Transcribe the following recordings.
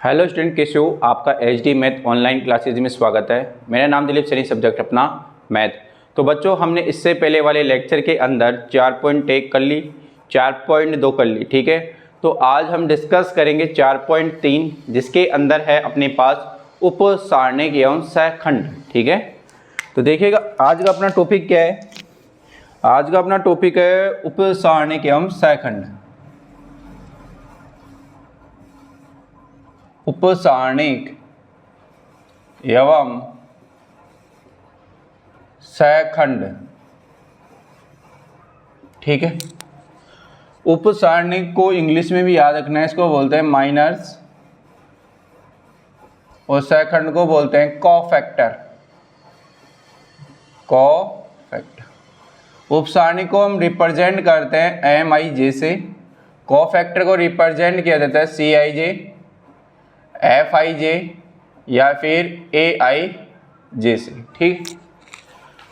Hello student, कैसे हो? आपका एचडी मैथ ऑनलाइन क्लासेज में स्वागत है। मेरा नाम दिलीप सनी, सब्जेक्ट अपना मैथ। तो बच्चों, हमने इससे पहले वाले लेक्चर के अंदर 4.1 कर ली, 4.2 कर ली, ठीक है। तो आज हम डिस्कस करेंगे 4.3, जिसके अंदर है अपने पास उपसारणिक एवं सहखंड, ठीक है। तो देखिएगा आज का अपना टॉपिक क्या है। आज का अपना टॉपिक है उपसारणिक एवं सहखंड। उपसारणिक एवं सहखंड, ठीक है। उपसारणिक को इंग्लिश में भी याद रखना है, इसको बोलते हैं माइनर्स और सहखंड को बोलते हैं कोफैक्टर। कोफैक्टर उपसारणिक को हम रिप्रेजेंट करते हैं MIJ से, कोफैक्टर को रिप्रेजेंट किया जाता है CIJ, FIJ या फिर AIJ से, ठीक।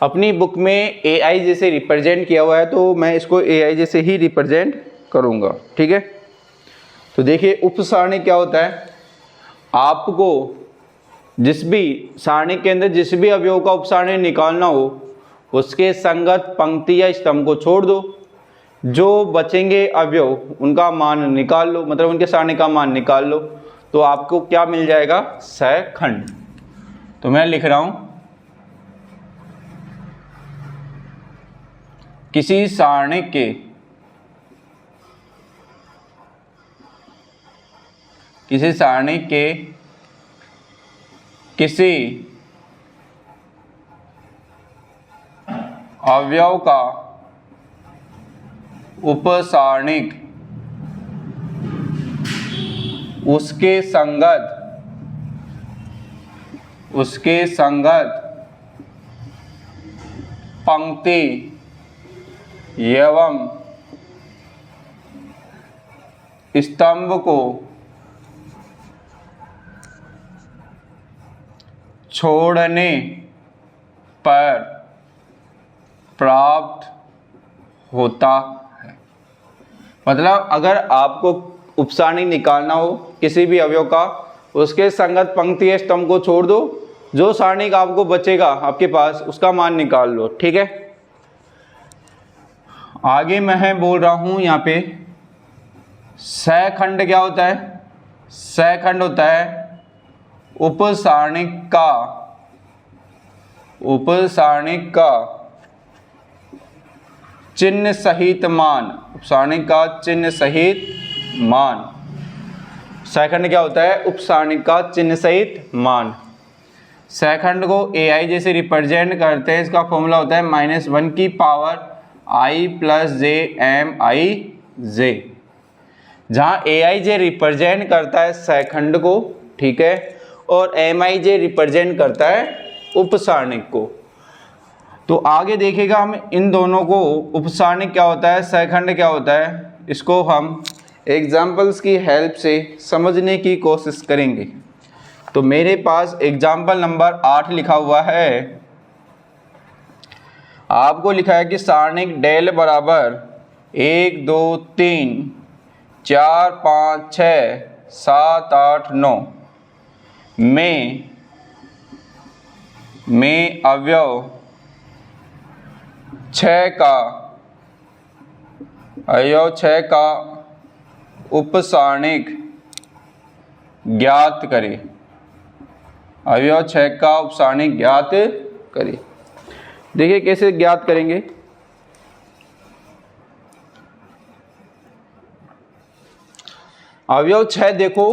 अपनी बुक में AIJ से रिप्रेजेंट किया हुआ है, तो मैं इसको AIJ से ही रिप्रेजेंट करूंगा, ठीक है। तो देखिए उपसारणिक क्या होता है। आपको जिस भी सारणी के अंदर जिस भी अवयव का उपसारणिक निकालना हो, उसके संगत पंक्ति या स्तंभ को छोड़ दो। जो बचेंगे अवयव उनका मान निकाल लो, मतलब उनके सारणी का मान निकाल लो, तो आपको क्या मिल जाएगा? सहखंड। तो मैं लिख रहा हूं, किसी सारणी के किसी अवयव का उपसारणिक उसके संगत पंक्ति एवं स्तंभ को छोड़ने पर प्राप्त होता है। मतलब अगर आपको उपसारणिक निकालना हो किसी भी अवयव का, उसके संगत पंक्ति या स्तंभ को छोड़ दो, जो सारणिक आपको बचेगा आपके पास उसका मान निकाल लो, ठीक है। आगे मैं बोल रहा हूं यहाँ पे सहखंड क्या होता है। सहखंड होता है उपसारणिक का चिन्ह सहित मान। उपसारणिक का चिन्ह सहित मान। सहखंड क्या होता है? उपसारणिक का चिन्ह सहित मान। सहखंड को AIJ से रिप्रेजेंट करते हैं। इसका फॉर्मूला होता है -1 की पावर I + j MIJ, जहां AIJ रिप्रेजेंट करता है सहखंड को, ठीक है, और MIJ रिप्रेजेंट करता है उपसारणिक को। तो आगे देखेगा हम इन दोनों को, उपसारणिक क्या होता है, सहखंड क्या होता है, इसको हम एग्जाम्पल्स की हेल्प से समझने की कोशिश करेंगे। तो मेरे पास एग्जाम्पल नंबर 8 लिखा हुआ है। आपको लिखा है कि सारणिक डेल बराबर 1 2 3 4 5 6 7 8 9 में अवयव 6 का उपसारणिक ज्ञात करें। अवयव 6 का उपसारणिक ज्ञात करें। देखिए कैसे ज्ञात करेंगे। अवयव 6 देखो,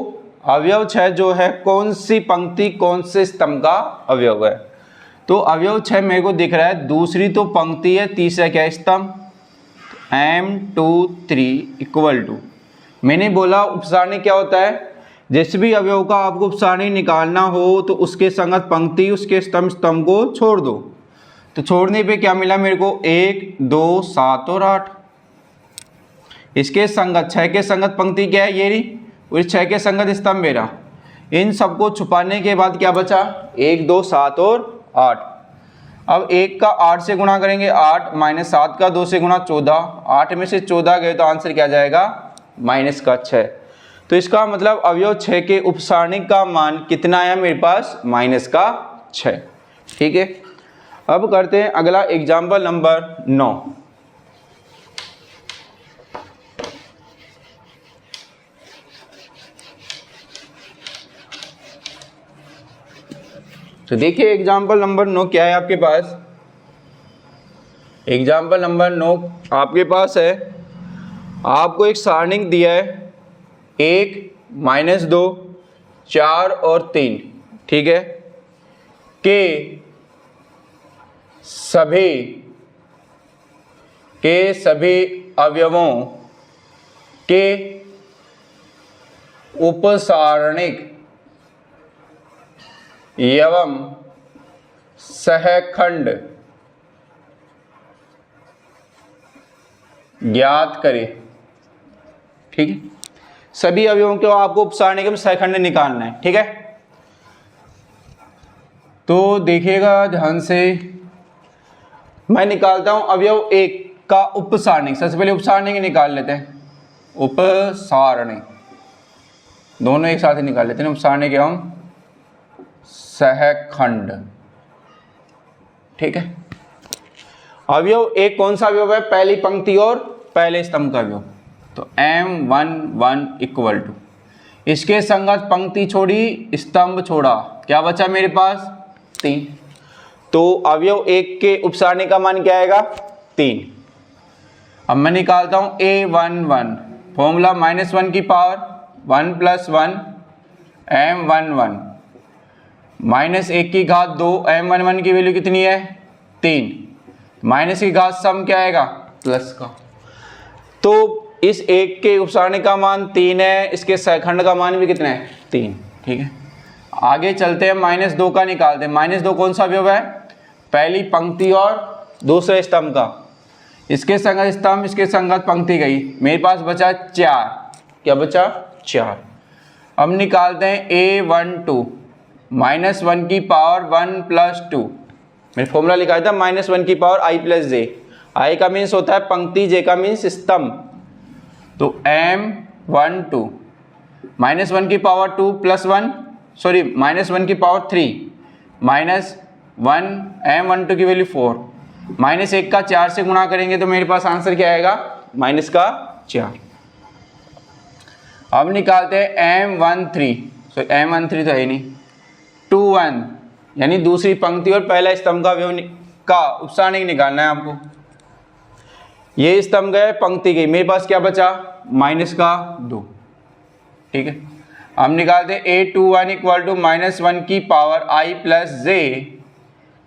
अवयव 6 जो है कौन सी पंक्ति कौन से स्तंभ का अवयव है। तो अवयव 6 मेरे को दिख रहा है, दूसरी तो पंक्ति है, तीसरा क्या है? स्तंभ। M2 3 = मैंने बोला उपसारणिक क्या होता है, जिस भी अवयव का आपको उपसारणिक निकालना हो तो उसके संगत पंक्ति उसके स्तंभ को छोड़ दो। तो छोड़ने पे क्या मिला मेरे को? 1 2 7 और 8। इसके संगत 6 के संगत पंक्ति क्या है? ये रही। और 6 के संगत स्तंभ मेरा। इन सबको छुपाने के बाद क्या बचा? 1 2 7 और 8। अब 1 का 8 से गुणा करेंगे 8, -7 का 2 से गुणा 14, 8 में से 14 गए तो आंसर क्या जाएगा? -6। तो इसका मतलब अवयव 6 के उपसारणिक का मान कितना आया मेरे पास, -6। ठीक है, अब करते हैं अगला एग्जाम्पल नंबर 9। तो देखिए एग्जाम्पल नंबर 9 क्या है आपके पास। एग्जाम्पल नंबर 9 आपके पास है, आपको एक सारणिक दिया है 1, -2, 4 और 3, ठीक है, के सभी अवयवों के उपसारणिक एवं सहखंड ज्ञात करें। ठीक है, सभी अवयवों को आपको उपसारणिक एवं सहखंड निकालना है। ठीक है, तो देखिएगा ध्यान से, मैं निकालता हूं अवयव 1 का उपसारणिक। सबसे पहले उपसारणिक निकाल लेते हैं, उपसारणिक दोनों एक साथ ही निकाल लेते हैं, उपसारणिक एवं सहखंड। ठीक है, अवयव 1 कौन सा अवयव है, पहली पंक्ति और पहले स्तंभ का अवयव। तो M11 इक्वल टू, इसके संगत पंक्ति छोड़ी स्तंभ छोड़ा, क्या बचा मेरे पास, 3। तो अवयव 1 के उपसारणिक का मान क्या आएगा, 3। अब मैं निकालता हूं A11, फॉर्मूला -1 की पावर 1 + 1 M11 -1 की घात 2, M11 की वैल्यू कितनी है, 3, माइनस की घात सम क्या आएगा, प्लस का। तो इस 1 के उपसारणिक का मान 3 है, इसके सहखंड का मान भी कितना है, 3। ठीक है, आगे चलते हैं, -2 का निकालते हैं। -2 कौन सा अवयव है, पहली पंक्ति और दूसरे स्तंभ का, इसके संगत स्तंभ इसके संगत पंक्ति गई, मेरे पास बचा 4। क्या बचा, 4। अब निकालते हैं A12 -1 की पावर 1 + 2, मैंने फॉर्मूला लिखा था -1 की पावर i + j। i का मीन्स होता है पंक्ति, j का मीन्स स्तंभ। तो M12 -1 की पावर 2 + 1, सॉरी -1 की पावर 3 -1, M12 की वैल्यू 4, -1 का 4 से गुणा करेंगे तो मेरे पास आंसर क्या आएगा, -4। अब निकालते हैं M13, सॉरी M13 तो है ही नहीं, 21 यानी दूसरी पंक्ति और पहला स्तंभ का अवयव का उपसारणिक निकालना है आपको। ये स्तंभ गए, पंक्ति गई, मेरे पास क्या बचा, -2। ठीक है, हम निकालते हैं A21 इक्वल टू -1 की पावर i + j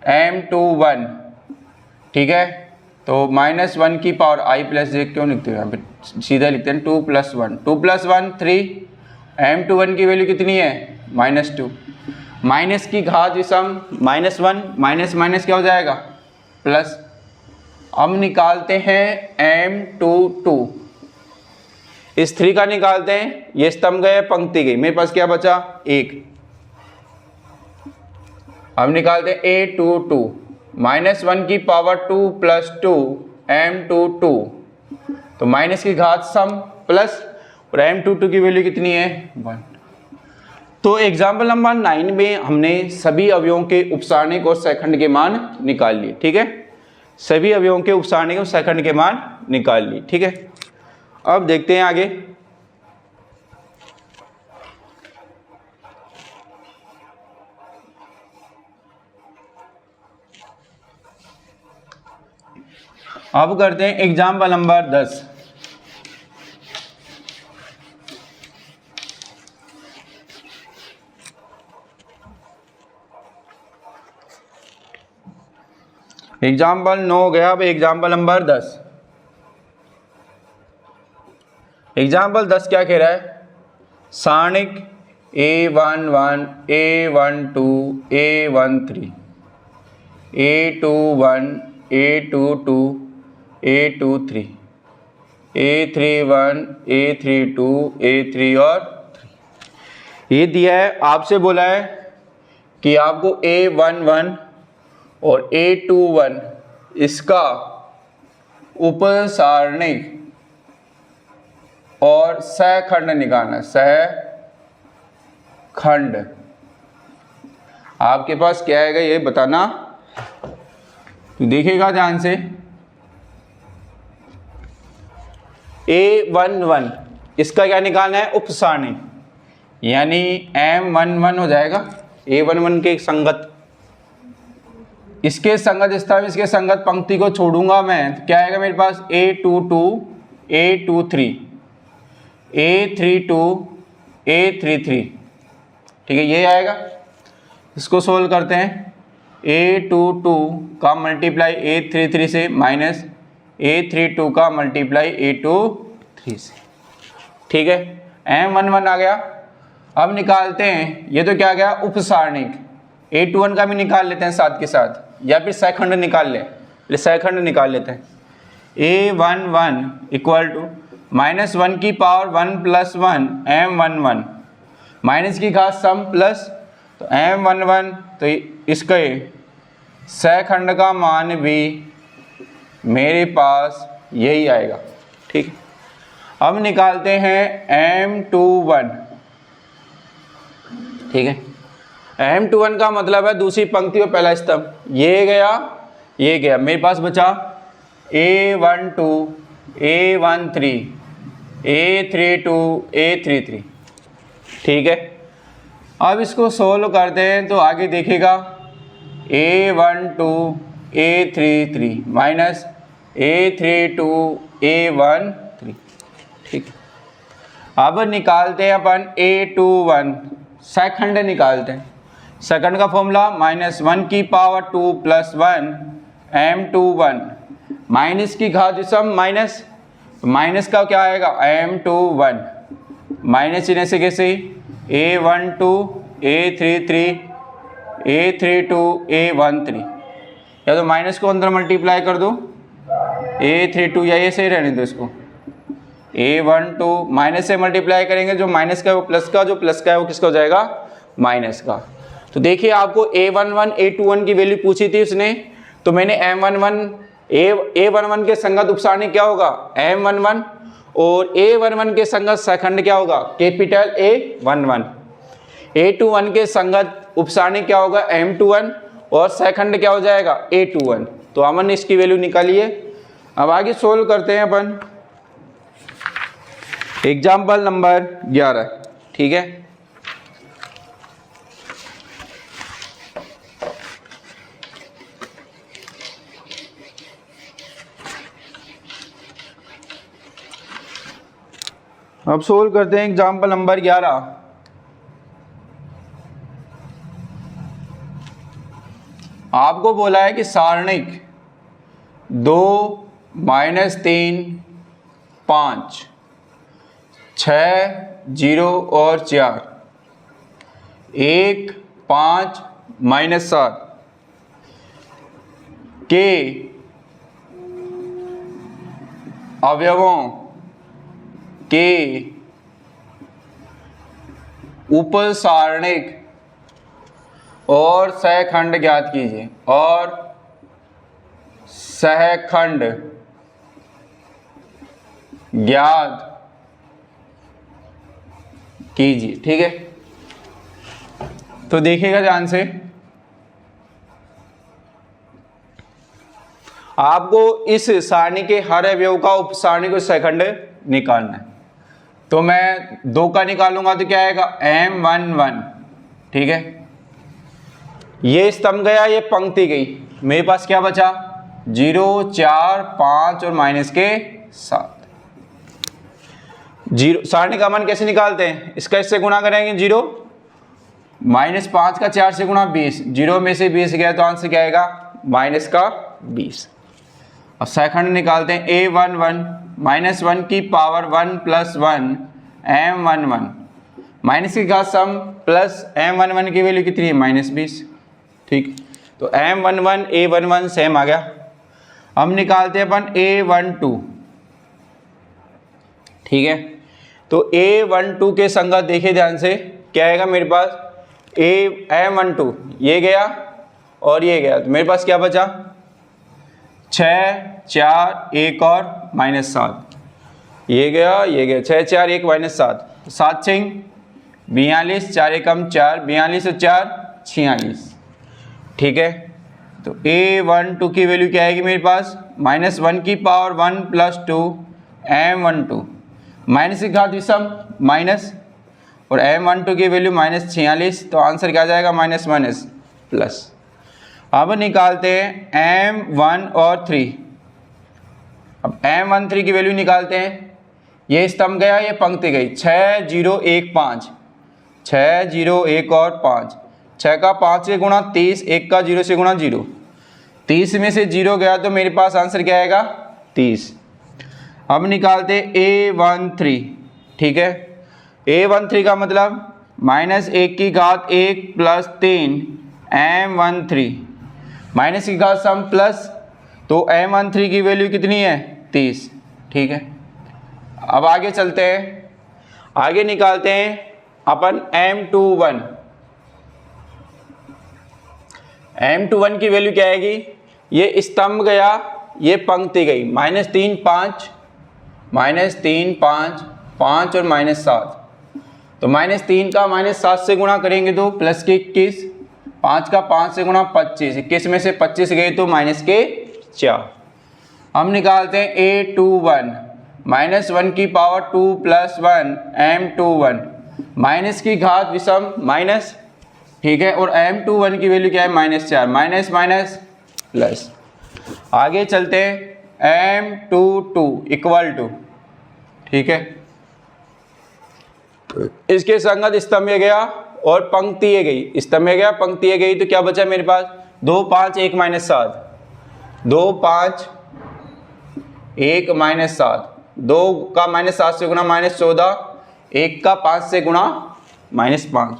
M21। ठीक है, तो -1 की पावर i + j क्यों लिखते हैं, यहाँ पे सीधा लिखते हैं 2 + 1, 2 + 1 3, M21 की वैल्यू कितनी है, -2, माइनस की घात विषम -1 माइनस क्या हो जाएगा, प्लस। अब निकालते हैं M22, इस 3 का निकालते हैं, ये स्तंभ गए, पंक्ति गई, मेरे पास क्या बचा, 1। अब निकालते हैं A22 -1 की पावर 2 + 2 M22, तो माइनस की घात सम प्लस, और M22 की वैल्यू कितनी है, 1। तो एग्जाम्पल नंबर 9 में हमने सभी अवयवों के उपसारणिक और सहखंड के मान निकाल लिए। ठीक है, सभी अवयवों के उपसारणिक और सहखंड के मान निकाल लिए। ठीक है, अब देखते हैं आगे। अब करते हैं एग्जाम्पल नंबर 10। एग्जाम्पल 9 हो गया, अब एग्जाम्पल नंबर 10। एग्जाम्पल 10 क्या कह रहा है, सारणिक A11 A12 A13 A21 A22 A23 A31 A32 A3 और 3 ये दिया है। आपसे बोला है कि आपको A11 और A21 इसका उपसारणिक और सहखंड निकालना है, सहखंड। आपके पास क्या आएगा ये बताना, तो देखिएगा ध्यान से। A11 इसका क्या निकालना है, उपसारणिक, यानी M11 हो जाएगा A11 के संगत। इसके संगत स्थान, इसके संगत पंक्ति को छोड़ूंगा मैं, तो क्या आएगा मेरे पास A22 A23 A32 A33, ठीक है, ये आएगा। इसको सोल्व करते हैं। A22 का मल्टीप्लाई A33 से माइनस A32 का मल्टीप्लाई A23 से, ठीक है। M11 आ गया। अब निकालते हैं, ये तो क्या गया उपसारणिक, A21 का भी निकाल लेते हैं साथ के साथ, या फिर सहखंड निकाल लें, सहखंड निकाल लेते हैं। A11 इक्वल टू -1 की पावर 1 + 1 M11 माइनस की घात सम प्लस, तो M11, तो इसके सहखंड का मान भी मेरे पास यही आएगा, ठीक है। अब निकालते हैं M21, ठीक है। M21 का मतलब है दूसरी पंक्ति और पहला स्तंभ, ये गया ये गया, मेरे पास बचा A12 A13 A32 A33, ठीक है। अब इसको सोल्व करते हैं, तो आगे देखिएगा A12 A33 minus A32 A13, ठीक है। अब निकालते हैं अपन A21, सेकंड निकालते हैं। सेकंड का फॉर्मूला -1 की पावर 2 + 1 M21 माइनस की घात सम माइनस, माइनस का क्या आएगा M21 माइनस इन्हें से कैसे A12 A33 A32 A13, या तो माइनस को अंदर मल्टीप्लाई कर दो A32, या ये सही रहने दो इसको। A12 माइनस से मल्टीप्लाई करेंगे, जो माइनस का है वो प्लस का, जो प्लस का है वो किसका हो जाएगा माइनस का। तो देखिए आपको A11 A21 की वैल्यू पूछी थी उसने, तो मैंने A11 के संगत उपसारणिक क्या होगा M11, और A11 के संगत सहखंड क्या होगा कैपिटल A11, A21 के संगत उपसारणिक क्या होगा M21, और सहखंड क्या हो जाएगा A21। तो हमने इसकी वैल्यू निकाली है। अब आगे सोल्व करते हैं अपन एग्जाम्पल नंबर 11, ठीक है। अब सोल्व करते हैं एग्जाम्पल नंबर 11। आपको बोला है कि सारणिक 2 -3 5 6 0 और 4 1 5 -7 के अवयवों के उपसारणिक और सहखंड ज्ञात कीजिए, और सहखंड ज्ञात कीजिए, ठीक है। तो देखिएगा ध्यान से, आपको इस सारणी के हर अवयव का उपसारणिक और सहखंड निकालना है। तो मैं 2 का निकालूंगा तो क्या आएगा M11, ठीक है। ये स्तंभ गया, ये पंक्ति गई, मेरे पास क्या बचा 0 4 5 और माइनस के 7। 0 सारणी का मान कैसे निकालते हैं, इसका इससे गुणा करेंगे 0 -5 का 4 से गुणा 20, 0 में से 20 गया तो आंसर क्या आएगा माइनस का 20। अब सहखंड निकालते हैं A11 -1 की पावर 1 + 1 M11 माइनस की घात सम प्लस M11 की वैल्यू कितनी है -20, ठीक। तो M11 A11 सेम आ गया। हम निकालते हैं अपन A12, ठीक है। तो A12 के संगत देखिए ध्यान से, क्या आएगा मेरे पास M12 ये गया और ये गया, तो मेरे पास क्या बचा 6 4 1 और -7। ये गया 6 4 1 माइनस 7, 7 6 42, 4 एकम 4, 42 और 4 46। ठीक है, तो A12 की वैल्यू क्या आएगी मेरे पास, -1 की पावर 1 + 2 M12, माइनस की घात विषम माइनस, और M12 की वैल्यू -46, तो आंसर क्या आ जाएगा, माइनस माइनस प्लस। अब निकालते हैं M1 और 3। अब M13 की वैल्यू निकालते हैं। ये स्तंभ गया, ये पंक्ति गई, 6 0 1 5, 6 0 1 और 5, 6 का 5 से गुणा 30, 1 का 0 से गुणा 0, 30 में से 0 गया तो मेरे पास आंसर क्या आएगा, 30। अब निकालते A13। ठीक है, A13 का मतलब -1 की घात 1 + 3 M13, माइनस की घात सम प्लस, तो M13 की वैल्यू कितनी है, 30। ठीक है, अब आगे चलते हैं, आगे निकालते हैं अपन M21। M21 की वैल्यू क्या आएगी, ये स्तंभ गया, ये पंक्ति गई, -3 5, -3 5 5 और -7, तो -3 का -7 से गुणा करेंगे तो प्लस के 21, 5 का 5 से गुणा 25, 21 में से 25 गए तो माइनस के 4। हम निकालते हैं A21, -1 की पावर 2 + 1 M21, माइनस की घात विषम माइनस। ठीक है, और M21 की वैल्यू क्या है, -4, माइनस माइनस प्लस। आगे चलते हैं M22 = ठीक है, इसके संगत स्तंभ ये गया और पंक्ति ये गई, स्तंभ ये गया पंक्ति ये गई, तो क्या बचा मेरे पास, 2 5 1 -7, 2 5 1 -7, 2 का -7 से गुणा -14, 1 का 5 से गुणा -5,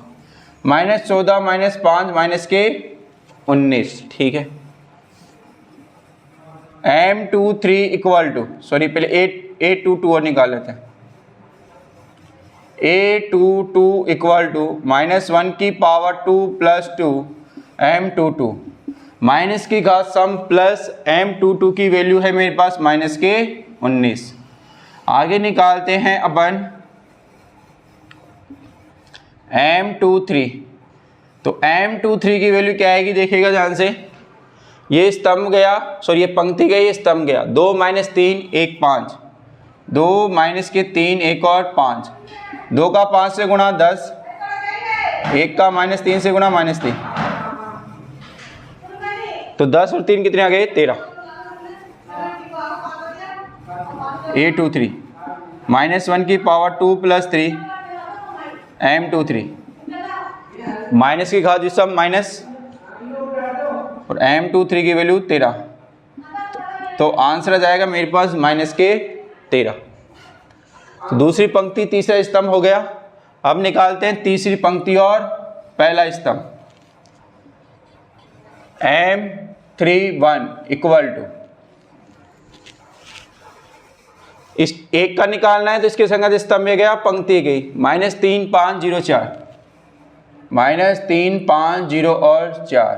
-14 -5 माइनस के 19। ठीक है, M23 = सॉरी पहले A22 और निकाल लेते हैं। A22 = -1 की पावर 2 + 2 M22, माइनस की घात सम प्लस M22 की वैल्यू है मेरे पास माइनस के 19। आगे निकालते हैं अपन M23, तो M23 की वैल्यू क्या आएगी, देखिएगा ध्यान से, ये स्तंभ गया, सॉरी ये पंक्ति गई, ये स्तंभ गया, 2 - 3 1 5, 2 - के 3 1 और 5, 2 का 5 से गुणा 10, 1 का -3 से गुणा -3, तो 10 और 3 कितने आ गए, 13। A23, -1 की पावर 2 + 3 M23, माइनस की घात विषम माइनस, और M23 की वैल्यू 13, तो आंसर आ जाएगा मेरे पास माइनस के 13। तो दूसरी पंक्ति तीसरा स्तंभ हो गया। अब निकालते हैं तीसरी पंक्ति और पहला स्तंभ। M31 = इस एक का निकालना है, तो इसके संगत स्तंभ में गया, पंक्ति गई, -3 5 0 4, -3 5 0 और 4,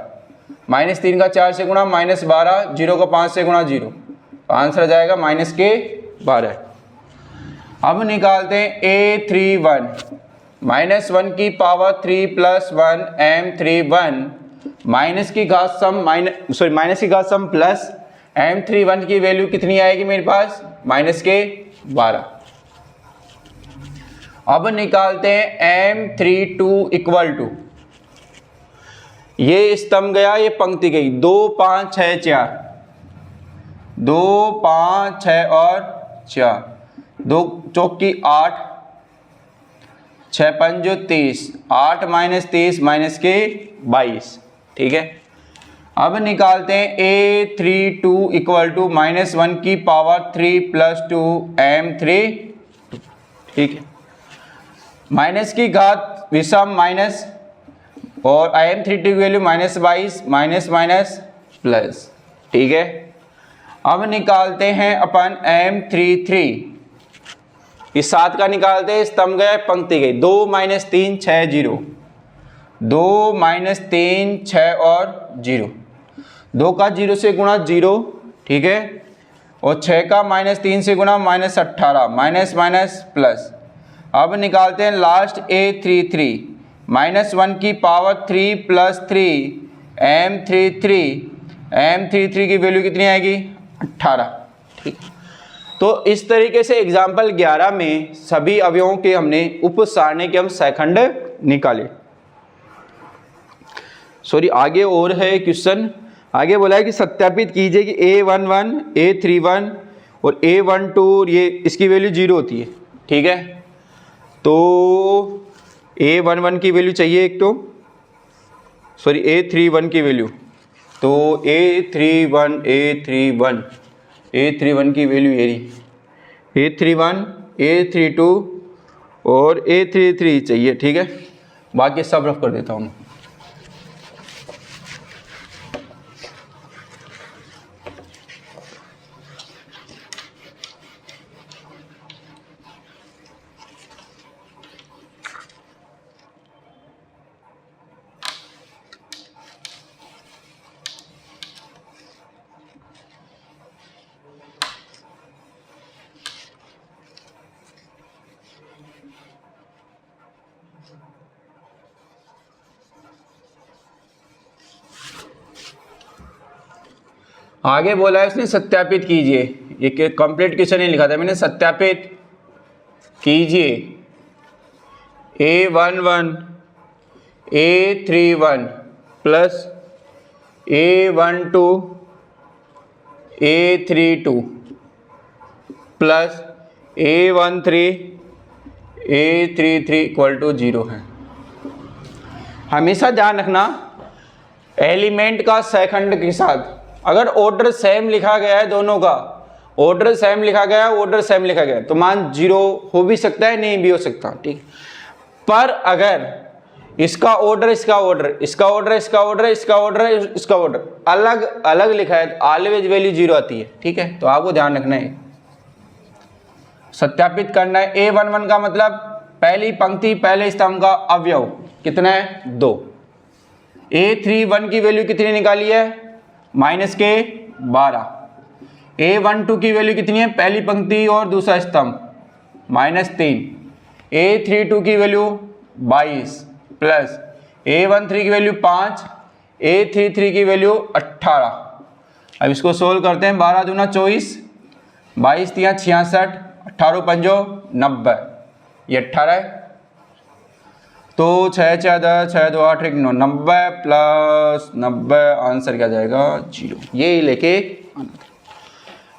-3 का 4 से गुणा -12, 0 का 5 से गुणा 0, आंसर आ जाएगा माइनस के 12। अब निकालते हैं A31, -1 की पावर 3 + 1 M31, माइनस की घात सम प्लस M31 की वैल्यू कितनी आएगी मेरे पास, माइनस के 12। अब निकालते हैं M32 = ये स्तंभ गया, ये पंक्ति गई, 2 5 6 4, 2 5 6 और 4, 2 चौकी 8, 6 पंजो 30, 8 - 30 माइनस के 22। ठीक है, अब निकालते हैं A32 = -1 की पावर 3 + 2 M3। ठीक है, माइनस की घात विषम माइनस, और M32 की वैल्यू -22, माइनस माइनस प्लस। ठीक है, अब निकालते हैं अपन M33, इस 7 का निकालते हैं, स्तंभ गया पंक्ति गई, 2 - 3 6 0, 2 - 3 6 और 0, 2 का 0 से गुणा 0। ठीक है, और 6 का -3 से गुना -18, माइनस माइनस प्लस। अब निकालते हैं लास्ट A33, -1 की पावर 3 + 3 M33 की वैल्यू कितनी आएगी 18। ठीक, तो इस तरीके से एग्जाम्पल 11 में सभी अवयवों के हमने उप सारणी के हम सेकंड निकाले। सॉरी, आगे और है क्वेश्चन। आगे बोला है कि सत्यापित कीजिए कि A11, A31 और A12 ये इसकी वैल्यू 0 होती है। ठीक है, तो A11 की वैल्यू चाहिए एक, तो सॉरी A31 की वैल्यू, तो A31 की वैल्यू ये रही, A31, A32 और A33 चाहिए। ठीक है, बाकी सब रफ कर देता हूँ। आगे बोला है उसने सत्यापित कीजिए, ये कंप्लीट क्वेश्चन नहीं लिखा था मैंने। सत्यापित कीजिए A11, A31 plus A12, A32 plus A13, A33 = 0 है। हमेशा ध्यान रखना एलिमेंट का सेकंड के साथ अगर ऑर्डर सेम लिखा गया है, दोनों का ऑर्डर सेम लिखा गया है, ऑर्डर सेम लिखा गया है, तो मान 0 हो भी सकता है, नहीं भी हो सकता। ठीक, पर अगर इसका ऑर्डर, इसका ऑर्डर, इसका ऑर्डर, इसका ऑर्डर, इसका ऑर्डर, इसका ऑर्डर अलग अलग लिखा है, तो ऑलवेज वैल्यू 0 आती है। ठीक है, तो आपको ध्यान रखना है, सत्यापित करना है। A11 का मतलब पहली पंक्ति पहले स्तंभ का अवयव कितना है 2। A31 की वैल्यू कितनी निकाली है -12। A12 की वैल्यू कितनी है पहली पंक्ति और दूसरा स्तंभ -3। A32 की वैल्यू 22 प्लस A13 की वैल्यू 5, A33 की वैल्यू 18। अब इसको सोल्व करते हैं। 12 दूना 24, 22 तिया 66, 18 पंजो 90, ये 18 है। तो 6 6 10, 6 2 8 1 9, 90 प्लस 90 आंसर क्या जाएगा 0। ये लेके आना।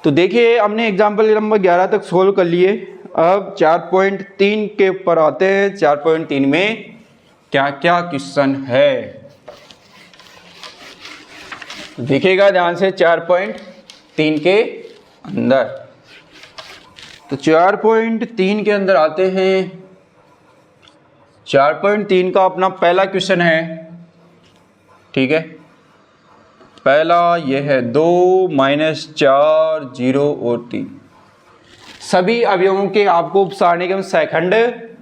तो देखिए हमने एग्जाम्पल नंबर 11 तक सोल्व कर लिए। अब 4.3 के ऊपर आते हैं। 4.3 में क्या क्या क्वेश्चन है देखिएगा ध्यान से। 4.3 के अंदर, तो 4.3 के अंदर आते हैं। 4.3 का अपना पहला क्वेश्चन है। ठीक है, पहला ये है 2 -4 0 और 3 सभी अवयवों के आपको उप सारणी के सेकंड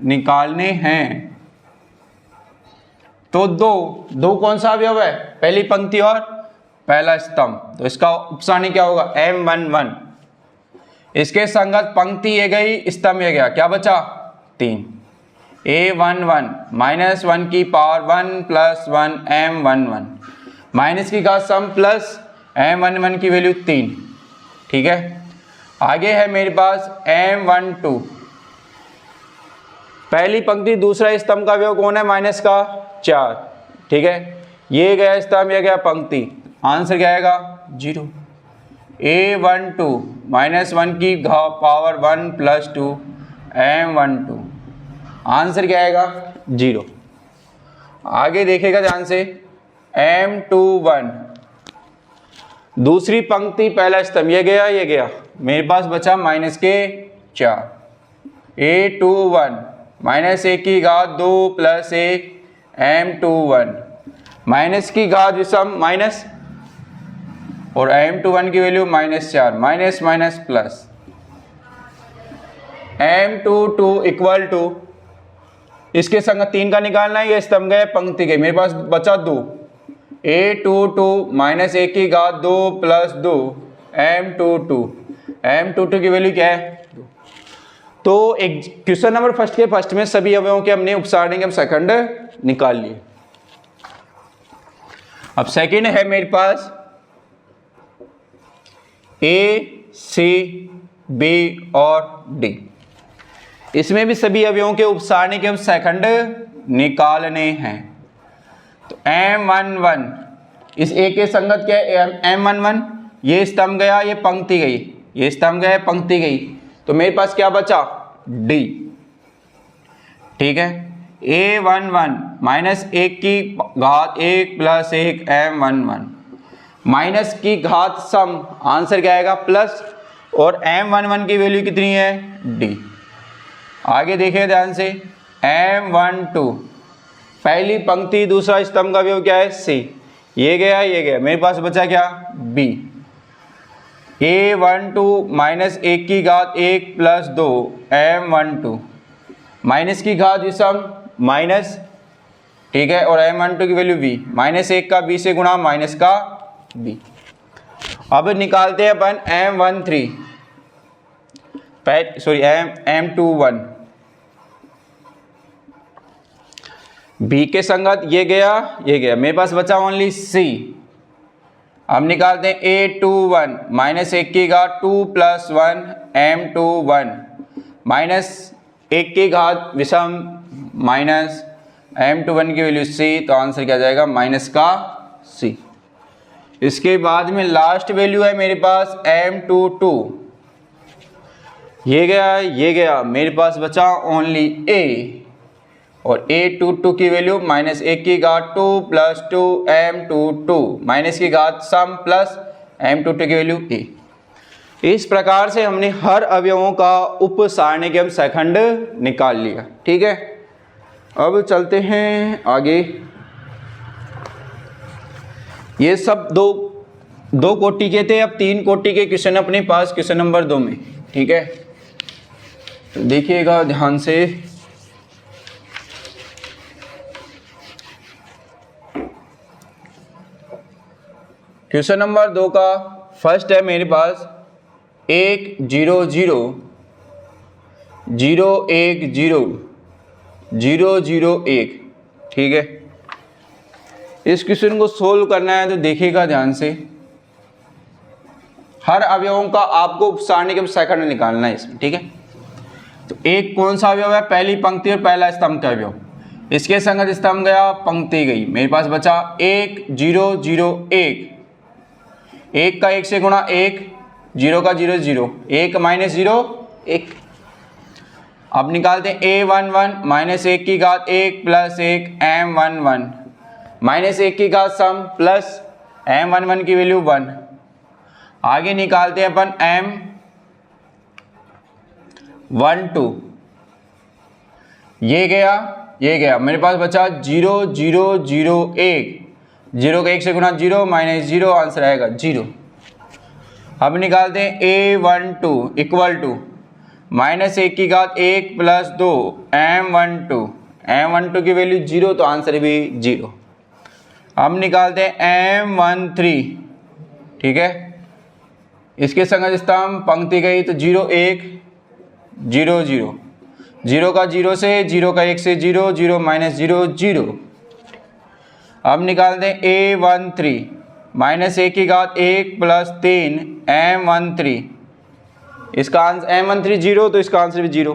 निकालने हैं। तो दो कौन सा अवयव है, पहली पंक्ति और पहला स्तंभ, तो इसका उप सारणी क्या होगा M11। इसके संगत पंक्ति ये गई, स्तंभ ये गया, क्या बचा 3। A11 -1 की पावर 1 + 1 M11 माइनस की का सम प्लस M11 की वैल्यू 3। ठीक है, आगे है मेरे पास M12 पहली पंक्ति दूसरा स्तंभ का अवयव कौन है -4। ठीक है, ये गया स्तंभ ये गया पंक्ति, आंसर क्या आएगा 0। A12 -1 की पावर 1 + 2 M12 आंसर क्या आएगा 0। आगे देखेगा ध्यान से M21 दूसरी पंक्ति पहला स्तंभ ये गया, मेरे पास बचा -4। A21 -1 की घात 2 + 1 M21 माइनस की घात विषम माइनस और M21 की value -4 minus minus plus. M22 = इसके संग 3 का निकालना है, ये स्तंभ गए पंक्ति के, मेरे पास बचा 2। A22 -1 की घात 2 + 2 M22 m22 की वैल्यू क्या है 2। तो एक क्वेश्चन नंबर फर्स्ट में सभी अवयवों के हमने उपसारणिक एवं सेकंड निकाल लिए। अब सेकंड है मेरे पास A, C, B और D। इसमें भी सभी अवयवों के उपसारणिक एवं सेकंड निकालने हैं। तो M11 इस A के संगत क्या है M11, ये स्तंभ गया ये पंक्ति गई, ये स्तंभ गया पंक्ति गई, तो मेरे पास क्या बचा D। ठीक है, A11 माइनस 1 की घात 1 प्लस 1 M11 माइनस की घात सम, आंसर क्या आएगा प्लस, और M11 की वैल्यू कितनी है D। आगे देखिए ध्यान से, M12 पहली पंक्ति दूसरा स्तंभ का अवयव क्या है C, ये गया, मेरे पास बचा क्या B। A12 माइनस 1 की घात 1 प्लस 2 M12 माइनस की घात विषम माइनस, ठीक है, और M12 की वैल्यू B, माइनस 1 का B से गुणा माइनस का B। अब निकालते हैं अपन M13 सॉरी M21, B के संगत ये गया, मेरे पास बचा ओनली C। अब निकालते हैं A21 माइनस 1 की घात 2 प्लस 1 M21 माइनस 1 की घात विषम माइनस M21 की वैल्यू C, तो आंसर क्या जाएगा माइनस का C। इसके बाद में लास्ट वैल्यू है मेरे पास M22, ये गया, मेरे पास बचा ओनली A, और A22 की वैल्यू माइनस 1 की घात 2 प्लस 2 M22 माइनस की घात सम प्लस M22 की वैल्यू A। इस प्रकार से हमने हर अवयवों का उपसारणिक एवं सेकंड निकाल लिया। ठीक है, अब चलते हैं आगे। ये सब दो कोटि के थे, अब 3 कोटि के क्वेश्चन अपने पास क्वेश्चन नंबर 2 में। ठीक है, तो देखिएगा ध्यान से। क्वेश्चन नंबर 2 का फर्स्ट है मेरे पास 1 0 0 0 1 0 0 0 1। ठीक है, इस क्वेश्चन को सोल्व करना है तो देखिएगा ध्यान से। हर अवयवों का आपको उपसारणिक एवं सेकंड निकालना है इसमें। ठीक है, तो एक कौन सा अवयव है, पहली पंक्ति और पहला स्तंभ का अवयव, इसके संगत स्तंभ गया पंक्ति गई, मेरे पास बचा 1 0 0 1, 1 का 1 से गुणा 1, 0 का 0 0, 1 माइनस 0 1। अब निकालते हैं A11 माइनस 1 की घात 1 प्लस 1 M11 माइनस 1 की घात सम प्लस M11 की वैल्यू 1। आगे निकालते हैं अपन M12, ये गया, मेरे पास बचा 0 0 0 1, 0 का 1 से गुणा 0 माइनस 0, आंसर आएगा 0। अब निकालते हैं A12 इक्वल टू माइनस 1 की घात 1 प्लस 2 M12 की वैल्यू 0, तो आंसर भी 0। अब निकालते हैं M13। ठीक है, इसके संगत स्तंभ पंक्ति गई, तो 0 1 0 0, 0 का 0 से, 0 का 1 से 0 0 माइनस 0 0। अब निकालते हैं A13 माइनस 1 की घात 1 प्लस 3 M13, इसका आंसर M13 0, तो इसका आंसर भी 0।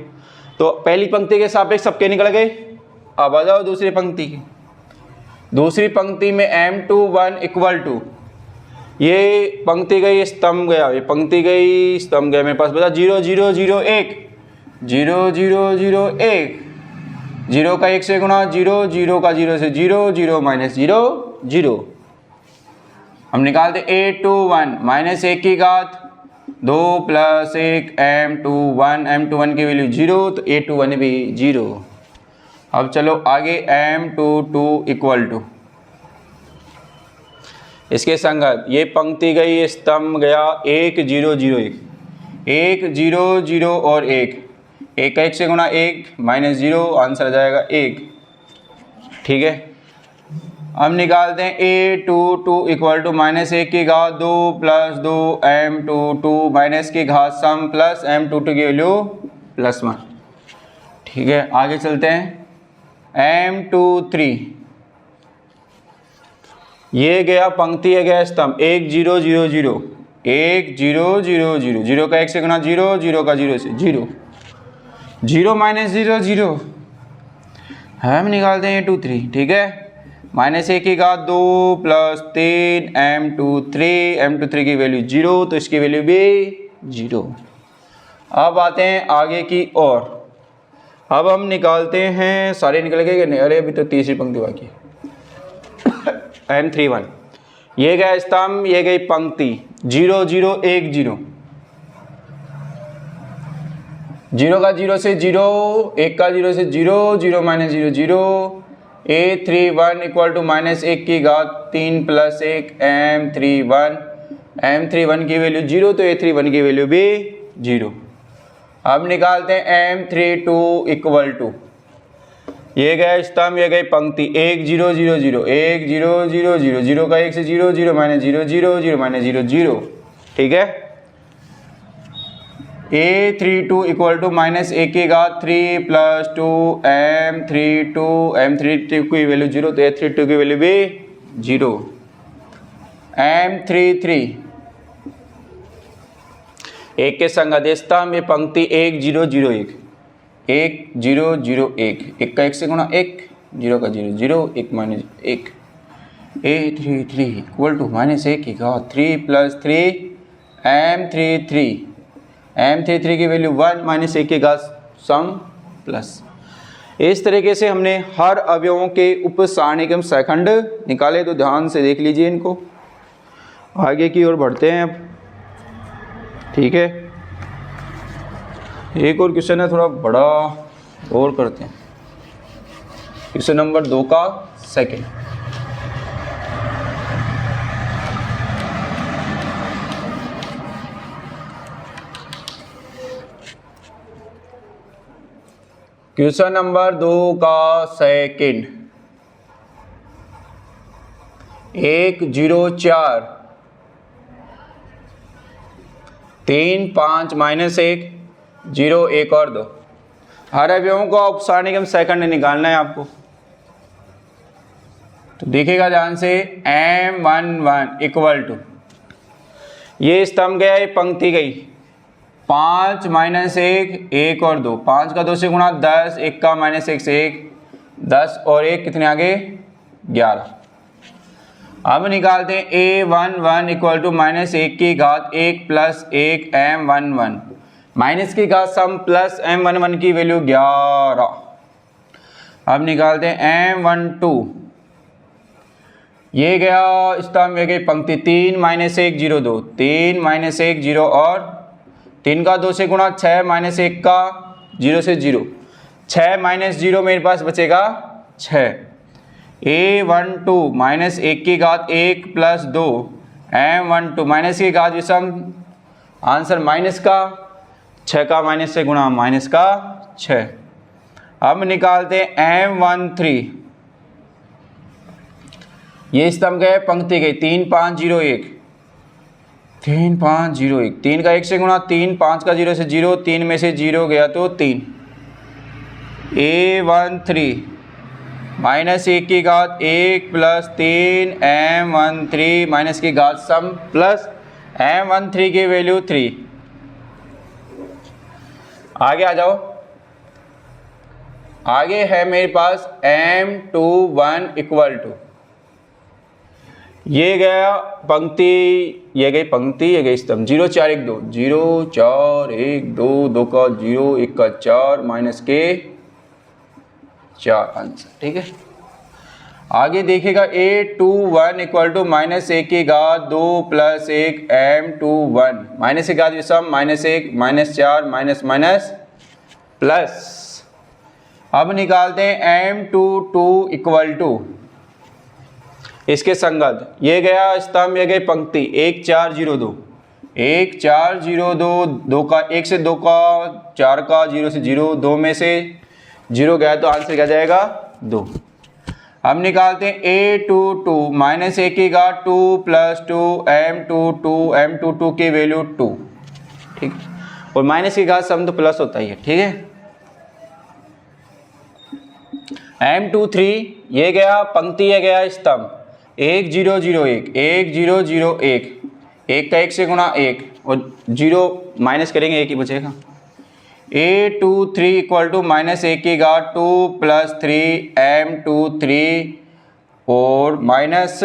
तो पहली पंक्ति के सापेक्ष सबके निकल गए। अब आ जाओ दूसरी पंक्ति की। दूसरी पंक्ति में M21 इक्वल टू, ये पंक्ति गई स्तंभ गया, ये पंक्ति गई स्तंभ गया, मेरे पास बता 0 0 0 1, 0 0 0 1, 0 का 1 से गुणा 0, 0 का 0 से 0 0 माइनस 0 0। हम निकालते A21 माइनस 1 की घात 2 प्लस 1 M21 की वैल्यू 0, तो A21 भी 0। अब चलो आगे M22 इक्वल टू, इसके संगत ये पंक्ति गई स्तंभ गया 1 0 0 1, 1 0 0 और 1, 1 का 1 से गुणा 1 माइनस 0, आंसर आ जाएगा 1। ठीक है, हम निकालते हैं a22 इक्वल टू माइनस 1 की घात 2 प्लस 2 m22 माइनस की घात सम प्लस m22 की वैल्यू प्लस 1। ठीक है, आगे चलते हैं। m23 ये गया पंक्ति, है गया स्तंभ 1 0 0 0 1 0 0 0 0 का 1 से गुना 0 0 का 0 से 0 0 माइनस 0 0 हम निकालते हैं a23। ठीक है, माइनस 1 की घात 2 प्लस 3 m23 की वैल्यू 0, तो इसकी वैल्यू भी 0। अब आते हैं आगे की ओर। अब हम निकालते हैं, सारे निकल गए कि नहीं? अरे अभी तो तीसरी पंक्ति बाकी है। m31 ये गया स्तंभ, ये गई पंक्ति 0 0 1 0 0 का 0 से 0 1 का 0 से 0 0 minus 0 0 a31 equal to minus 1 की घात 3 प्लस 1 m31 की वैल्यू 0, तो a31 की वैल्यू भी 0। अब निकालते हैं m32 इक्वल टू, ये गया स्तंभ, ये गई पंक्ति 1 0 0 0 1 0 0 0 0 का 1 से 0 0 माइनस 0 0 0 माइनस 0 0। ठीक है, a32 इक्वल टू माइनस 1 की घात 3 प्लस 2 m32 की वैल्यू 0, तो a32 की वैल्यू भी 0। m33 एक के संगत स्तंभ, ये पंक्ति 1 0 0 1 1 0 0 1 1 का 1 से गुना 1 0 का 0 0 1 minus 1 a33 equal to minus 1 की घात 3 प्लस 3 m33 की वैल्यू 1 माइनस 1 की घात सम प्लस। इस तरीके से हमने हर अवयवों के उप सारणिक्रम सेकंड निकाले, तो ध्यान से देख लीजिए इनको। आगे की ओर बढ़ते हैं अब। ठीक है, एक और क्वेश्चन है, थोड़ा बड़ा और करते हैं। क्वेश्चन नंबर 2 का सेकंड। क्वेश्चन नंबर 2 का सेकंड 1 0 4 3 5 माइनस 1 0 1 और 2। हर अवयवों का उप सारणिक्रम सेकंड निकालना है आपको, तो देखिएगा ध्यान से। m11 इक्वल टू, ये स्तंभ गया, ये पंक्ति गई 5 माइनस 1 1 और 2, 5 का 2 से गुणा 10, 1 का माइनस 1 से 1 10 और 1 कितने आगे 11। अब निकालते हैं a11 इक्वल टू माइनस 1 की घात 1 प्लस 1 m11 माइनस की घात सम प्लस m11 की वैल्यू 11। अब निकालते हैं m12, ये गया स्तंभ, ये गई पंक्ति 3 माइनस 1 0 2 3 माइनस 1 0 और 3 का 2 से गुणा 6 माइनस 1 का 0 से 0 6 माइनस 0 मेरे पास बचेगा 6। a12 माइनस 1 की घात 1 प्लस 2 m12 माइनस की घात विषम, आंसर माइनस का 6 का माइनस से गुणा माइनस का 6। अब निकालते हैं m13, ये स्तंभ गए, पंक्ति गई 3 5 0 1 3 5 0 1 3 का 1 से गुणा 3 5 का 0 से 0 3 में से 0 गया तो 3। a13 माइनस 1 की घात 1 प्लस 3 m13 माइनस की घात सम प्लस m13 की वैल्यू 3। आगे आ जाओ, आगे है मेरे पास m21 इक्वल टू, ये गया पंक्ति, ये गई पंक्ति, ये गई स्तंभ 0 4 1 2 0 4 1 2 2 का 0 1 का 4 माइनस के 4 आंसर। ठीक है, आगे देखिएगा a21 इक्वल टू माइनस 1 की घात 2 प्लस 1 m21 माइनस की घात विषम minus 1 minus 4 minus minus plus. अब निकालते हैं m22 इक्वल टू, इसके संगत ये गया स्तंभ, ये गई पंक्ति 1 4 0 2 1 4 0 2 2 का 1 से 2 का 4 का 0 से 0 2 में से 0 गया तो आंसर क्या जाएगा 2। हम निकालते हैं a22 माइनस ए की घात 2 प्लस 2 m22 m22 की वैल्यू 2, ठीक, और माइनस की घात सम तो प्लस होता ही है, ठीक है। m23 ये गया पंक्ति, ये गया स्तंभ, 1 0 0 1 1 0 0 1, 1 का 1 से गुणा 1 और 0 माइनस करेंगे 1 ही बचेगा। a23 इक्वल टू माइनस ए की घात 2 प्लस 3 m23 और माइनस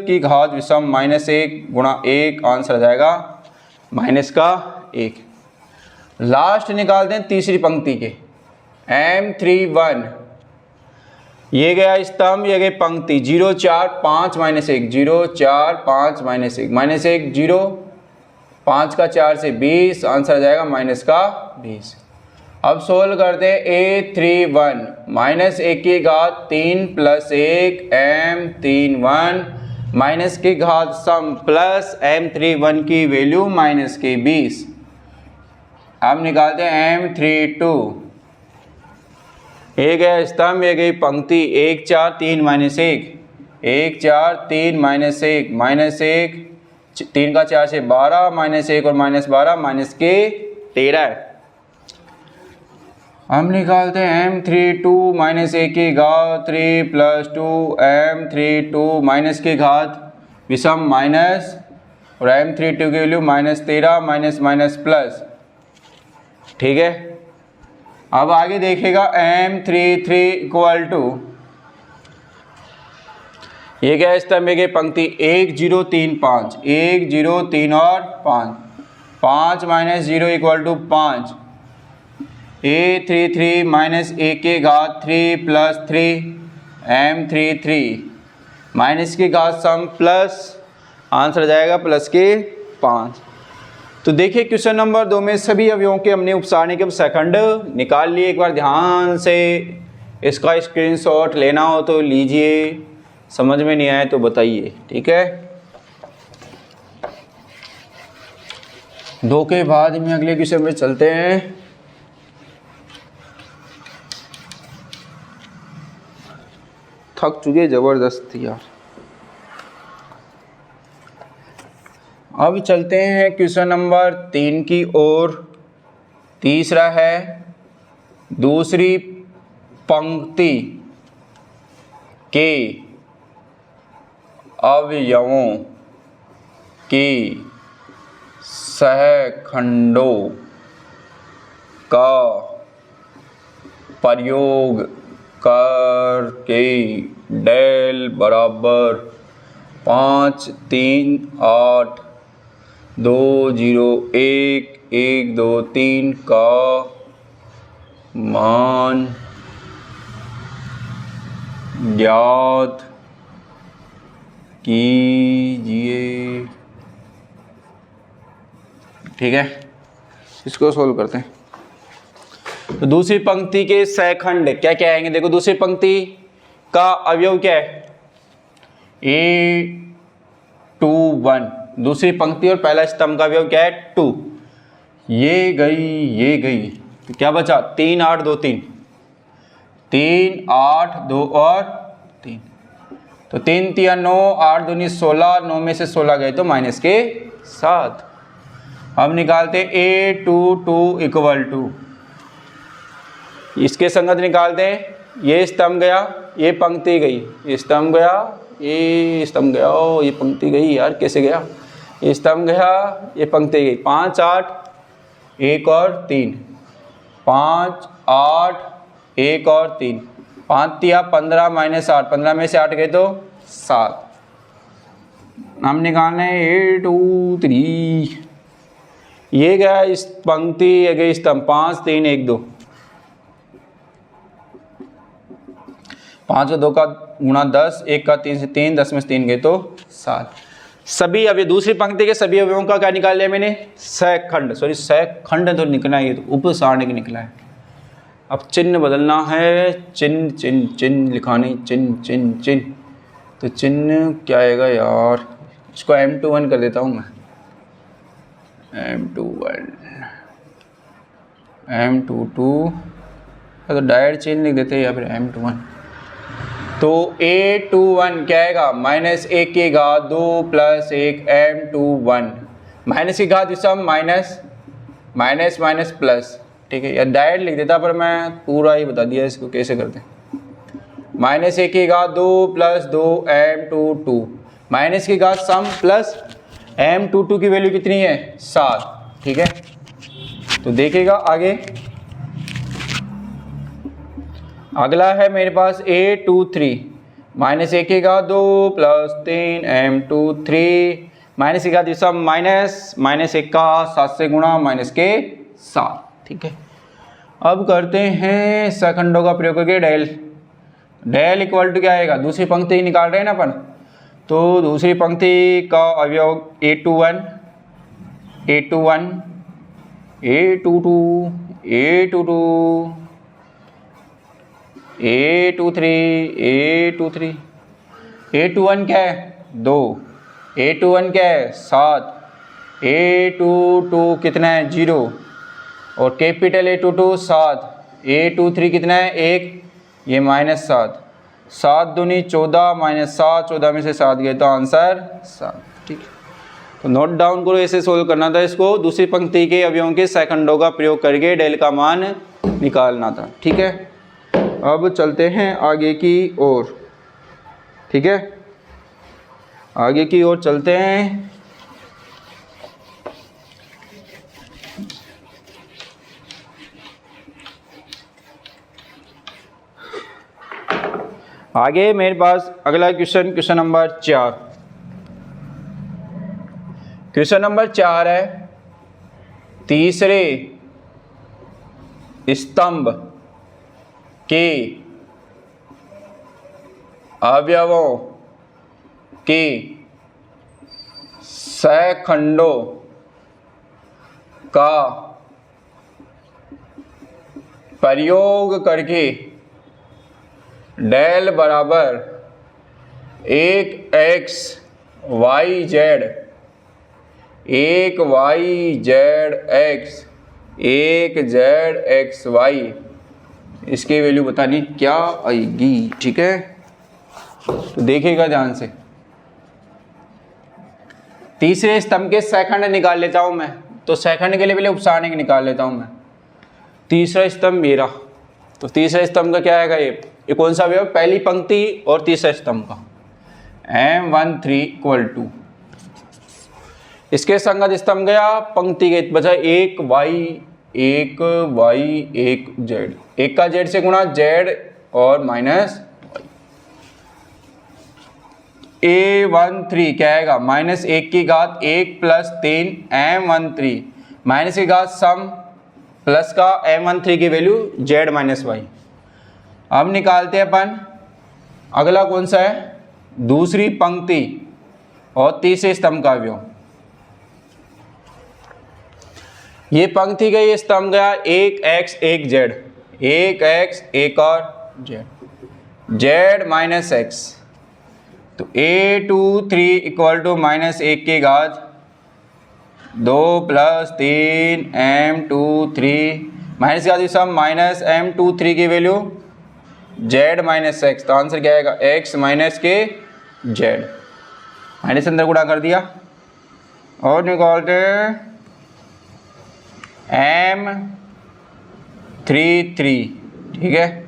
की घात विषम माइनस 1 गुणा 1, आंसर आ जाएगा माइनस का 1। लास्ट निकालते हैं तीसरी पंक्ति के, m31 ये गया स्तंभ, ये गई पंक्ति, 0 4 5 माइनस 1 0 4 5 माइनस 1 माइनस 1 0, 5 का 4 से 20, आंसर आ जाएगा माइनस का 20। अब सोल्व करते हैं a31 माइनस ए की घात 3 प्लस 1 m31 माइनस की घात सम प्लस m31 की वैल्यू माइनस के 20। अब निकालते हैं m32, ये गया स्तंभ, ये गई पंक्ति, 1 4 3 माइनस 1 1 4 3 माइनस 1 माइनस 1, 3 का 4 से 12 माइनस 1 और माइनस 12 माइनस के 13। हम निकालते हैं m32 माइनस ए की घात 3 प्लस 2 m32 माइनस की घात विषम माइनस और m32 की value minus 13 minus minus plus, ठीक है। अब आगे देखेगा m33 इक्वल टू, ये क्या स्तंभ है, पंक्ति 1 0 3 5 1 0 3 और 5 5 minus 0 equal to 5, a33 minus a के घात 3 प्लस 3 m33 माइनस की घात सम प्लस, आंसर आ जाएगा प्लस के 5। तो देखिए क्वेश्चन नंबर 2 में सभी अवयवों के हमने उपसारणी के सेकंड निकाल लिए। एक बार ध्यान से इसका स्क्रीनशॉट लेना हो तो लीजिए, समझ में नहीं आए तो बताइए, ठीक है। 2 के बाद में अगले क्वेश्चन में चलते हैं। थक चुके जबरदस्त यार। अब चलते हैं क्वेश्चन नंबर 3 की ओर। तीसरा है दूसरी पंक्ति के अवयवों के सहखंडों का प्रयोग करके डेल बराबर 5 3 8 2 0 1 1 2 3 का मान ज्ञात कीजिए, ठीक है। इसको सोल्व करते हैं। तो दूसरी पंक्ति के सहखंड क्या क्या आएंगे, देखो दूसरी पंक्ति का अवयव क्या है, a21, दूसरी पंक्ति और पहला स्तंभ का अवयव क्या है 2, ये गई तो क्या बचा 3 8 2 3 3 8 2 और 3, तो 3 3 9 8 2 16, 9 में से 16 गए तो माइनस के 7। हम निकालते a22 इक्वल टू, इसके संगत निकालते हैं, ये स्तंभ गया ये पंक्ति गई, ये स्तंभ गया ये स्तंभ गया, ओ ये पंक्ति गई यार, कैसे गया, ये स्तंभ गया ये पंक्ति गई, 5 8 1 और 3 5 8 1 और 3 5 3 15 माइनस 8, 15 में से 8 गए तो 7। हम निकालने a23, ये गया इस पंक्ति, ये गई स्तंभ, 5 3 1 2, 5 और 2 का गुणा 10, 1 का 3 से 3, 10 में से 3 गए तो 7। सभी अवयव, दूसरी पंक्ति के सभी अवयवों का क्या निकाल लिया मैंने, सहखंड, सॉरी सहखंड तो निकला है, ये तो उपसारणी निकला है। अब चिन्ह बदलना है, चिन्ह चिन्ह चिन्ह लिखाने, चिन्ह चिन्ह चिन्ह, तो चिन्ह क्या आएगा यार, इसको m21 कर देता हूँ मैं, m21 m22, तो डायरेक्ट चिन्ह लिख देते हैं या फिर m21, तो A21 क्या आएगा, माइनस 1 की घात 2 प्लस 1 M21, माइनस की घात विषम माइनस माइनस माइनस प्लस, ठीक है, या डायरेक्ट लिख देता पर मैं पूरा ही बता दिया इसको कैसे करते हैं। माइनस 1 की घात 2 प्लस 2 M22, माइनस की घात सम प्लस M22 की वैल्यू कितनी है 7, ठीक है। तो देखिएगा आगे अगला है मेरे पास A23, माइनस 1 की घात 2 प्लस 3 M23, माइनस की घात विषम माइनस माइनस 1 का 7 से गुणा माइनस के 7, ठीक है। अब करते हैं सेकंडों का प्रयोग करके डेल। डेल इक्वल टू क्या आएगा, दूसरी पंक्ति निकाल रहे हैं ना अपन, तो दूसरी पंक्ति का अवयव A21 A21 A22 A22 A23 A23, A21 क्या है 2, A21 क्या है 7, A22 कितना है 0 और कैपिटल A22 7, A23 कितना है 1, ये माइनस 7, 7 दूनी 14 माइनस 7, 14 में से 7 गए तो आंसर 7, ठीक है। तो नोट डाउन करो, ऐसे सोल्व करना था इसको, दूसरी पंक्ति के अवयवों के सेकंडों का प्रयोग करके डेल का मान निकालना था, ठीक है। अब चलते हैं आगे की ओर, ठीक है, आगे की ओर चलते हैं। आगे मेरे पास अगला question, question number 4। Question number 4 है तीसरे स्तंभ के अवयवों के सैखंडों का प्रयोग करके डेल बराबर 1x y z 1y z x 1 z x y, इसकी वैल्यू बतानी क्या आएगी, ठीक है। तो देखिएगा ध्यान से, तीसरे स्तंभ के सेकंड निकाल लेता हूं मैं, तो सेकंड के लिए पहले उपसारणिक निकाल लेता हूं मैं। तीसरा स्तंभ मेरा, तो तीसरे स्तंभ का क्या आएगा, ये कौन सा अवयव, पहली पंक्ति और तीसरे स्तंभ का M13 इक्वल टू, इसके संगत स्तंभ गया पंक्ति के बचा 1y 1 z, 1 का z से गुणा z और माइनस A13 क्या आएगा, माइनस 1 की घात 1 प्लस 3 M13, माइनस की घात सम प्लस का M13 की वैल्यू z माइनस वाई। अब निकालते हैं अपन अगला कौन सा है, दूसरी पंक्ति और तीसरे स्तंभ का अवयव। ये पंक्ति गई, ये स्तंभ गया 1x 1 z, 1x 1 और z माइनस x, तो A23 इक्वल टू माइनस 1 की घात 2 प्लस 3 M23, माइनस की घात सब माइनस M23 की वैल्यू z माइनस x, तो आंसर क्या आएगा x माइनस के z, माइनस अंदर गुणा कर दिया और निकालते M33, ठीक है,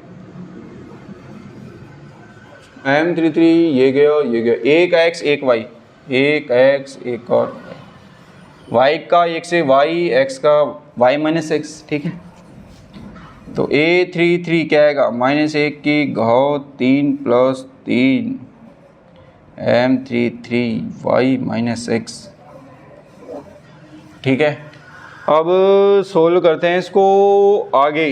M33 ये गया 1x 1 y, 1x 1 और y का 1 से y, x का y माइनस x, ठीक है। तो A33 क्या आएगा, माइनस 1 की घात 3 plus 3 M33 y minus x, ठीक है। अब सोल्व करते हैं इसको आगे,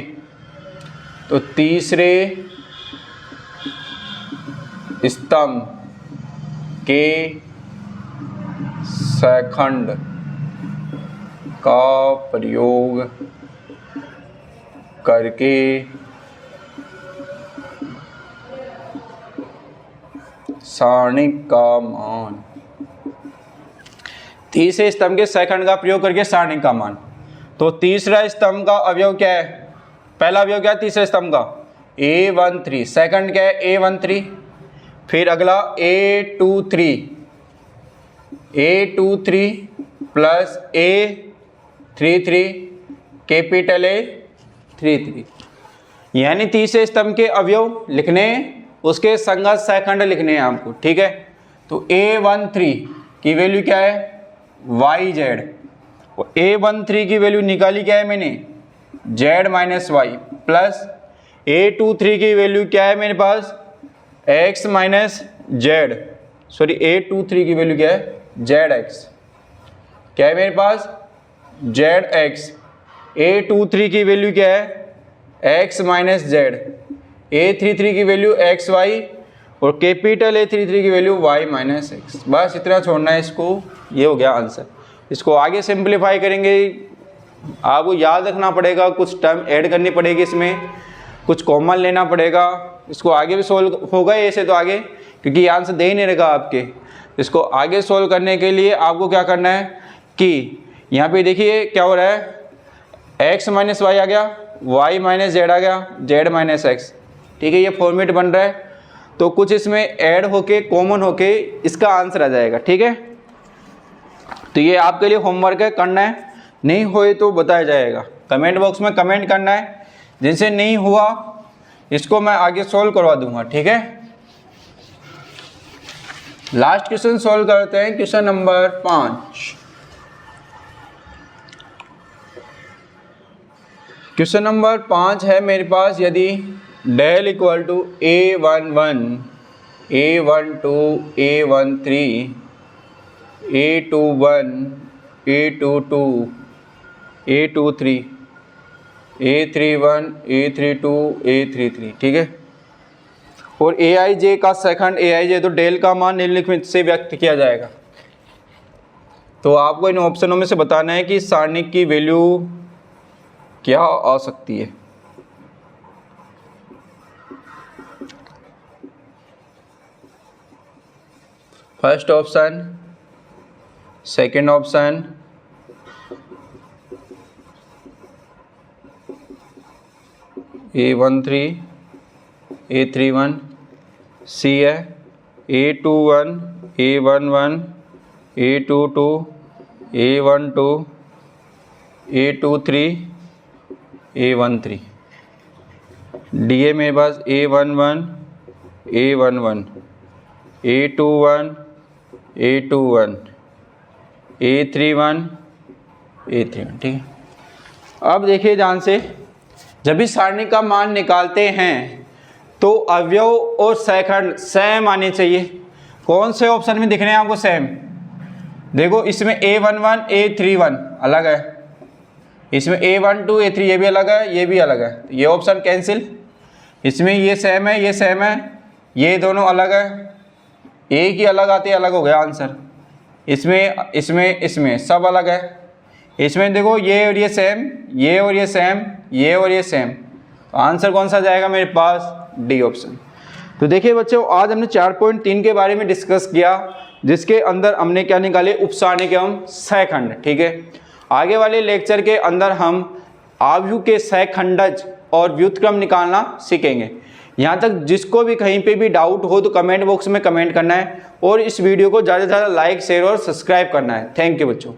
तो तीसरे स्तंभ के सैखंड का प्रयोग करके सारणिक का मान, तीसरे स्तंभ के सैखंड का प्रयोग करके सारणिक का मान। तो तीसरा स्तंभ का अवयव क्या है, पहला अवयव क्या है तीसरे स्तंभ का A13, सेकंड क्या है A13, फिर अगला A23 plus A33 capital A33, यानी तीसरे स्तंभ के अवयव लिखने हैं, उसके संगत सहखंड लिखने हैं आपको, ठीक है। तो A13 की वैल्यू क्या है, YZ, और A13 की वैल्यू निकाली क्या है मैंने, Z minus Y, plus A23 की वैल्यू क्या है मेरे पास, X minus Z, sorry A23 की वैल्यू क्या है, ZX, क्या है मेरे पास, ZX। A23 की वैल्यू क्या है, X माइनस Z, A33 की वैल्यू XY, और कैपिटल A33 की वैल्यू Y माइनस X। बस इतना छोड़ना है इसको, ये हो गया आंसर। इसको आगे सिंप्लीफाई करेंगे, आपको याद रखना पड़ेगा, कुछ टर्म ऐड करनी पड़ेगी इसमें, कुछ कॉमन लेना पड़ेगा, इसको आगे भी सोल्व होगा ऐसे तो आगे, क्योंकि ये आंसर दे ही नहीं रहेगा आपके। इसको आगे सोल्व करने के लिए आपको क्या करना है कि यहाँ पे देखिए क्या हो रहा है, x माइनस वाई आ गया, y माइनस जेड आ गया, z माइनस एक्स, ठीक है, ये फॉर्मेट बन रहा है। तो कुछ इसमें ऐड होके कॉमन होके इसका आंसर आ जाएगा, ठीक है। तो ये आपके लिए होमवर्क है, करना है, नहीं होए तो बताया जाएगा, कमेंट बॉक्स में कमेंट करना है, जिनसे नहीं हुआ इसको मैं आगे सॉल्व करवा दूंगा, ठीक है। लास्ट क्वेश्चन सॉल्व करते हैं, क्वेश्चन नंबर 5। क्वेश्चन नंबर 5 है मेरे पास, यदि del equal to A11, A12, A13, A21, A22, A23, A31, A32, A33, ठीक है, और Aij का सेकंड Aij, तो डेल का मान निम्नलिखित से व्यक्त किया जाएगा। तो आपको इन ऑप्शनों में से बताना है कि सारणिक की वैल्यू क्या आ सकती है। First option, second option, A13, A31, सी है A21, A11, A22, A12, A23, A13, D है मेरे पास A11, A11, A21, A21, A31, A31, ठीक है। अब देखिए ध्यान से, जब भी सारणी का मान निकालते हैं तो अवयव और सहखंड सेम आने चाहिए। कौन से ऑप्शन में दिख रहे हैं आपको सेम, देखो इसमें A11, A31 अलग है, इसमें A12, A3 ये भी अलग है, ये भी अलग है, ये ऑप्शन कैंसिल। इसमें ये सेम है, ये सेम है, ये दोनों अलग है, एक ही अलग आते अलग हो गया आंसर। इसमें इसमें इसमें सब अलग है। इसमें देखो ये और ये सेम, ये और ये सेम, ये और ये सेम, तो आंसर कौन सा जाएगा मेरे पास, डी ऑप्शन। तो देखिए बच्चों, आज हमने 4.3 के बारे में डिस्कस किया, जिसके अंदर हमने क्या निकाले, उपसारणिक एवं सहखंड, ठीक है। आगे वाले लेक्चर के अंदर हम आव्यूह के सहखंडज और व्युत्क्रम निकालना सीखेंगे। यहाँ तक जिसको भी कहीं पे भी डाउट हो तो कमेंट बॉक्स में कमेंट करना है, और इस वीडियो को ज़्यादा से ज़्यादा लाइक, शेयर और सब्सक्राइब करना है। थैंक यू बच्चों।